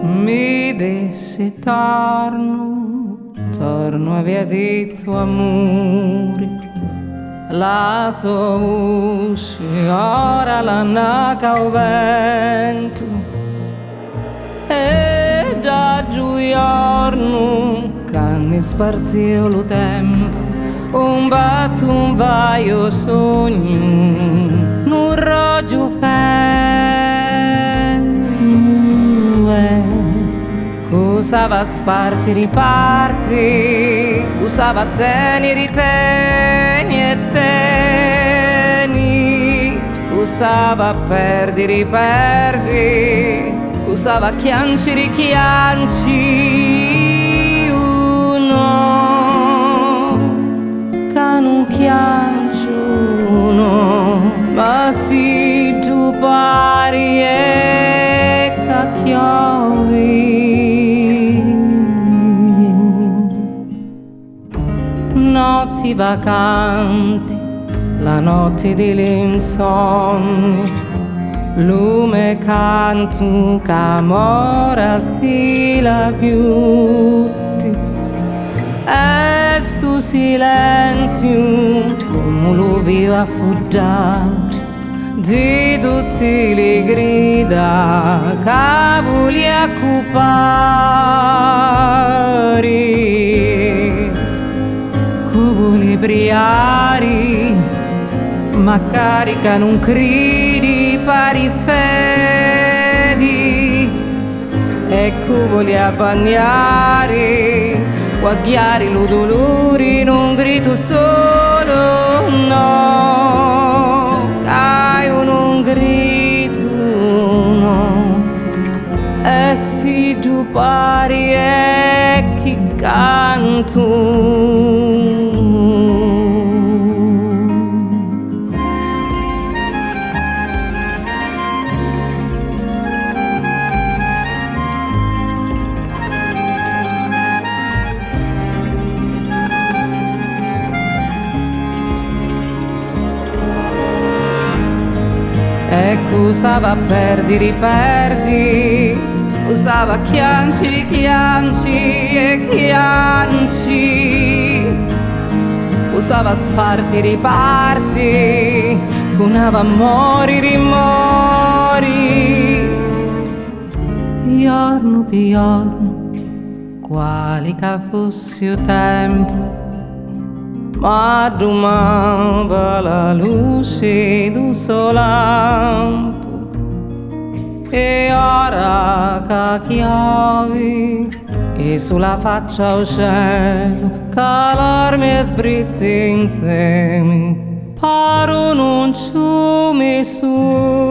mi dissi torno a via di tuo amore. La sua voce ora la naca o vento, e da giorno che mi spartiu lo tempo, un vaio sogno, un roggio usava sparti riparti, usava teni riteni e teni, usava perdi riperdi, usava chianci richianci, uno che non chianci uno, ma si tu pari e cacchiovi. Notti vacanti, la notte dell'insonnia, lume canto c'amora si la chiude, e sto silenzio come lo vivo a fuggare di tutte le grida che voglio occupare. Briari, ma caricano un cridi pari fedi, ecco voglio bagnare, guagliare lo dolore in un grito solo, no, hai un grito, no, e si tu pari e chi canto. Ecco usava perdi riperdi, usava chianci e chianci, usava sparti riparti, unava amori rimori, giorno per giorno, quali che fosse il tempo, ma domava la luce d'un solampo, e ora che chiavi e sulla faccia o cielo calormi e sprizzi insieme, paro non ciume su.